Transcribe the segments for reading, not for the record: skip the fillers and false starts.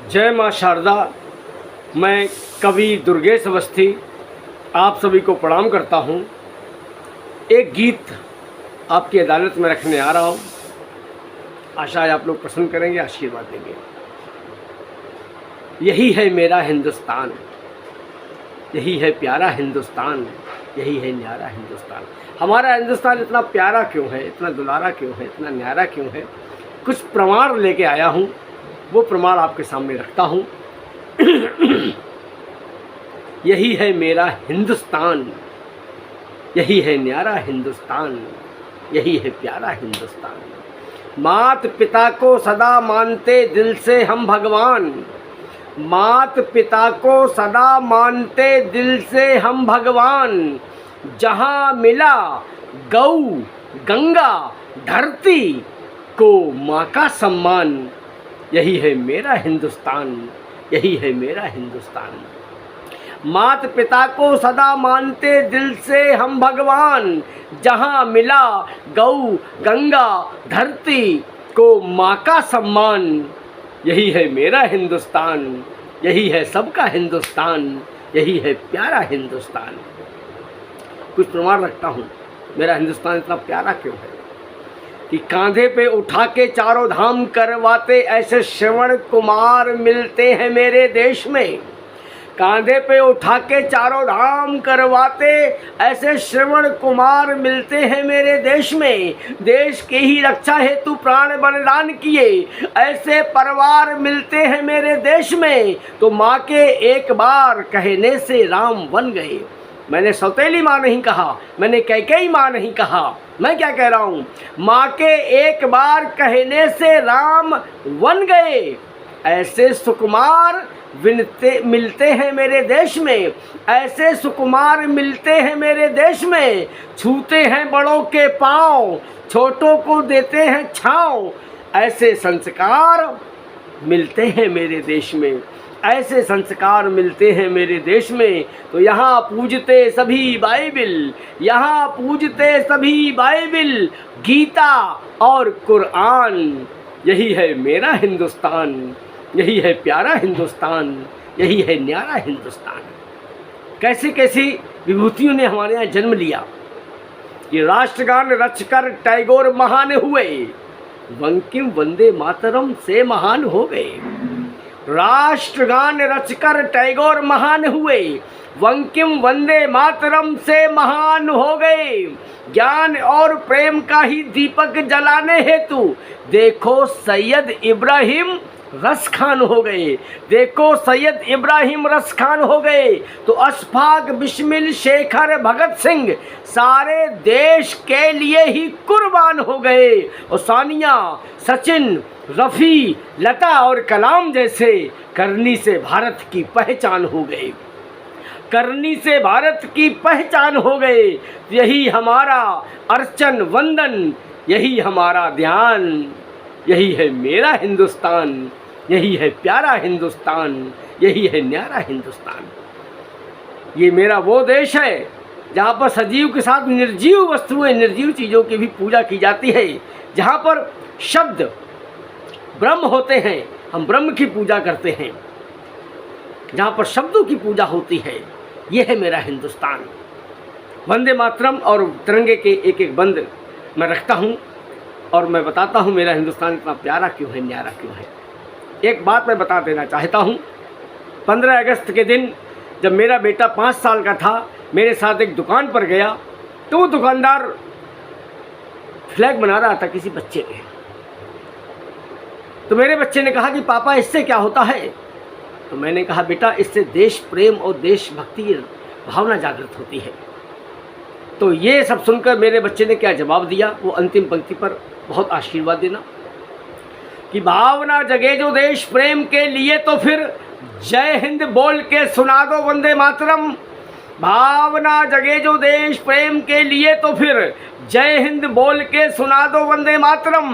जय माँ शारदा। मैं कवि दुर्गेश अवस्थी आप सभी को प्रणाम करता हूँ। एक गीत आपकी अदालत में रखने आ रहा हूँ। आशा है आप लोग पसंद करेंगे, आशीर्वाद देंगे। यही है मेरा हिंदुस्तान, यही है प्यारा हिंदुस्तान, यही है न्यारा हिंदुस्तान। हमारा हिंदुस्तान इतना प्यारा क्यों है, इतना दुलारा क्यों है, इतना न्यारा क्यों है? कुछ प्रमाण लेके आया हूँ, वो प्रमाण आपके सामने रखता हूँ। यही है मेरा हिंदुस्तान, यही है न्यारा हिंदुस्तान, यही है प्यारा हिंदुस्तान। मात पिता को सदा मानते दिल से हम भगवान, मात पिता को सदा मानते दिल से हम भगवान। जहाँ मिला गौ गंगा धरती को माँ का सम्मान, यही है मेरा हिंदुस्तान, यही है मेरा हिंदुस्तान। मात पिता को सदा मानते दिल से हम भगवान, जहाँ मिला गौ गंगा धरती को माँ का सम्मान, यही है मेरा हिंदुस्तान, यही है सबका हिंदुस्तान, यही है प्यारा हिंदुस्तान। कुछ प्रमाण रखता हूँ मेरा हिंदुस्तान इतना प्यारा क्यों है कि कांधे पे उठा के चारों धाम करवाते ऐसे श्रवण कुमार मिलते हैं मेरे देश में। कांधे पे उठा के चारों धाम करवाते ऐसे श्रवण कुमार मिलते हैं मेरे देश में। देश की ही रक्षा हेतु प्राण बलिदान किए ऐसे परिवार मिलते हैं मेरे देश में। तो माँ के एक बार कहने से राम बन गए। मैंने सौतेली माँ नहीं कहा, मैंने कैकेयी माँ नहीं कहा, मैं क्या कह रहा हूँ? माँ के एक बार कहने से राम बन गए ऐसे सुकुमार मिलते हैं मेरे देश में, ऐसे सुकुमार मिलते हैं मेरे देश में। छूते हैं बड़ों के पाँव, छोटों को देते हैं छाँव, ऐसे संस्कार मिलते हैं मेरे देश में, ऐसे संस्कार मिलते हैं मेरे देश में। तो यहाँ पूजते सभी बाइबिल, यहाँ पूजते सभी बाइबिल, गीता और कुरान। यही है मेरा हिंदुस्तान, यही है प्यारा हिंदुस्तान, यही है न्यारा हिंदुस्तान। कैसी कैसी विभूतियों ने हमारे यहाँ जन्म लिया। ये राष्ट्रगान रचकर टैगोर महान हुए, बंकिम वंदे मातरम से महान हो गए। राष्ट्रगान रचकर टैगोर महान हुए, बंकिम वंदे मातरम से महान हो गए। ज्ञान और प्रेम का ही दीपक जलाने हेतु देखो सैयद इब्राहिम रस खान हो गए, देखो सैयद इब्राहिम रस खान हो गए। तो अशफाक बिस्मिल शेखर भगत सिंह सारे देश के लिए ही कुर्बान हो गए। और सानिया सचिन रफ़ी लता और कलाम जैसे करनी से भारत की पहचान हो गए, करनी से भारत की पहचान हो गए। यही हमारा अर्चन वंदन, यही हमारा ध्यान, यही है मेरा हिंदुस्तान, यही है प्यारा हिंदुस्तान, यही है न्यारा हिंदुस्तान। ये मेरा वो देश है जहाँ पर सजीव के साथ निर्जीव वस्तुएं, निर्जीव चीज़ों की भी पूजा की जाती है। जहाँ पर शब्द ब्रह्म होते हैं, हम ब्रह्म की पूजा करते हैं। जहाँ पर शब्दों की पूजा होती है, ये है मेरा हिंदुस्तान। वंदे मातरम और तिरंगे के एक एक बंद मैं रखता हूँ और मैं बताता हूँ मेरा हिंदुस्तान इतना प्यारा क्यों है, न्यारा क्यों है। एक बात मैं बता देना चाहता हूँ। 15 अगस्त के दिन जब मेरा बेटा 5 साल का था, मेरे साथ एक दुकान पर गया तो वो दुकानदार फ्लैग बना रहा था किसी बच्चे पे। तो मेरे बच्चे ने कहा कि पापा इससे क्या होता है? तो मैंने कहा बेटा इससे देश प्रेम और देशभक्ति की भावना जागृत होती है। तो ये सब सुनकर मेरे बच्चे ने क्या जवाब दिया, वो अंतिम पंक्ति पर बहुत आशीर्वाद देना कि भावना जगे जो देश प्रेम के लिए तो फिर जय हिंद बोल के सुना दो वंदे मातरम। भावना जगे जो देश प्रेम के लिए तो फिर जय हिंद बोल के सुना दो वंदे मातरम।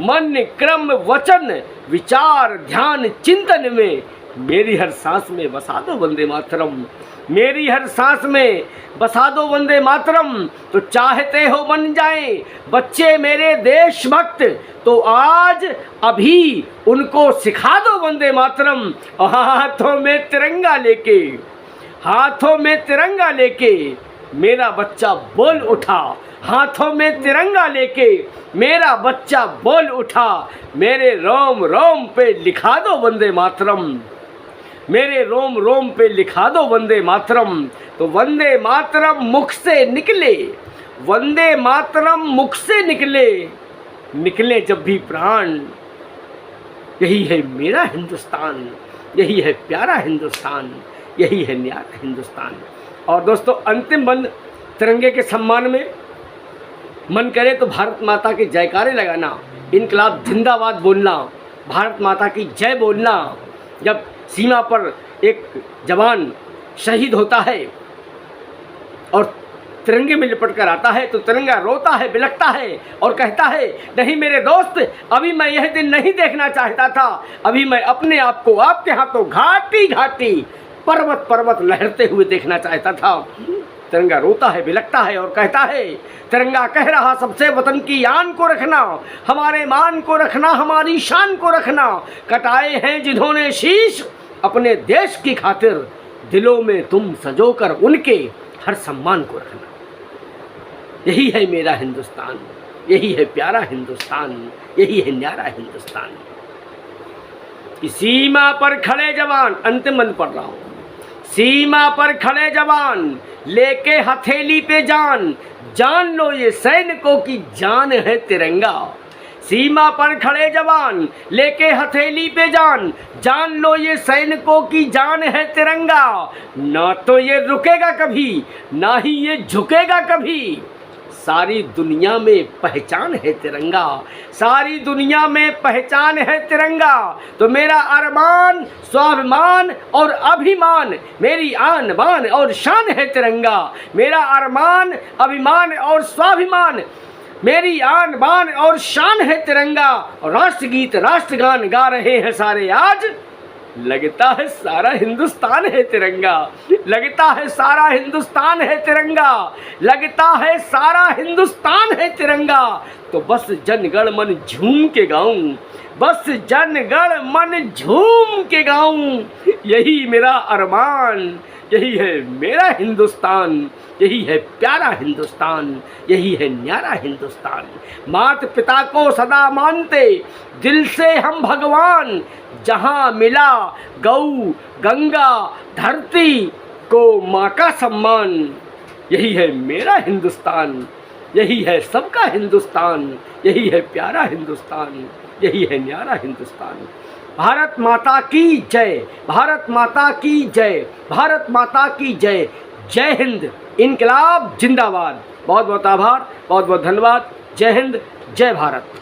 मन क्रम वचन विचार ध्यान चिंतन में मेरी हर सांस में बसा दो वंदे मातरम, मेरी हर सांस में बसा दो वंदे मातरम। तो चाहते हो बन जाएं बच्चे मेरे देशभक्त, तो आज अभी उनको सिखा दो वंदे मातरम। और हाथों में तिरंगा लेके, हाथों में तिरंगा लेके मेरा बच्चा बोल उठा, हाथों में तिरंगा लेके मेरा बच्चा बोल उठा। मेरे रोम रोम पे लिखा दो वंदे मातरम, मेरे रोम रोम पे लिखा दो वंदे मातरम। तो वंदे मातरम मुख से निकले, वंदे मातरम मुख से निकले, निकले जब भी प्राण। यही है मेरा हिंदुस्तान, यही है प्यारा हिंदुस्तान, यही है न्यारा हिंदुस्तान। और दोस्तों अंतिम बंद तिरंगे के सम्मान में मन करे तो भारत माता के जयकारे लगाना, इनकलाब जिंदाबाद बोलना, भारत माता की जय बोलना। जब सीमा पर एक जवान शहीद होता है और तिरंगे में लिपट कर आता है तो तिरंगा रोता है, बिलखता है और कहता है, नहीं मेरे दोस्त, अभी मैं यह दिन नहीं देखना चाहता था, अभी मैं अपने आप को आपके हाथों घाटी घाटी पर्वत पर्वत लहरते हुए देखना चाहता था। तिरंगा रोता है, बिलखता है और कहता है, तिरंगा कह रहा सबसे वतन की आन को रखना, हमारे मान को रखना, हमारी शान को रखना। कटाए हैं जिन्होंने शीश अपने देश की खातिर, दिलों में तुम सजोकर उनके हर सम्मान को रखना। यही है मेरा हिंदुस्तान, यही है प्यारा हिंदुस्तान, यही है न्यारा हिंदुस्तान। कि सीमा पर खड़े जवान, अंतिम बंद पढ़ रहा हूँ, सीमा पर खड़े जवान लेके हथेली पे जान, जान लो ये सैनिकों की जान है तिरंगा। सीमा पर खड़े जवान लेके हथेली पे जान, जान लो ये सैनिकों की जान है तिरंगा। ना तो ये रुकेगा कभी, ना ही ये झुकेगा कभी, सारी दुनिया में पहचान है तिरंगा, सारी दुनिया में पहचान है तिरंगा। तो मेरा अरमान, स्वाभिमान और अभिमान, मेरी आन बान और शान है तिरंगा। मेरा अरमान, अभिमान और स्वाभिमान, मेरी आन बान और शान है तिरंगा। और राष्ट्रगीत राष्ट्रगान गा रहे हैं सारे आज, लगता है सारा हिंदुस्तान है तिरंगा, लगता है सारा हिंदुस्तान है तिरंगा, लगता है सारा हिंदुस्तान है तिरंगा। तो बस जनगण मन झूम के गाऊं, बस जनगण मन झूम के गाऊं। यही मेरा अरमान, यही है मेरा हिंदुस्तान, यही है प्यारा हिंदुस्तान, यही है न्यारा हिंदुस्तान। मात पिता को सदा मानते, दिल से हम भगवान, जहाँ मिला गौ गंगा धरती को माँ का सम्मान। यही है मेरा हिंदुस्तान, यही है सबका हिंदुस्तान, यही है प्यारा हिंदुस्तान, यही है न्यारा हिंदुस्तान। भारत माता की जय, भारत माता की जय, भारत माता की जय। जय हिंद, इनकलाब जिंदाबाद। बहुत बहुत आभार, बहुत बहुत धन्यवाद। जय हिंद, जय भारत।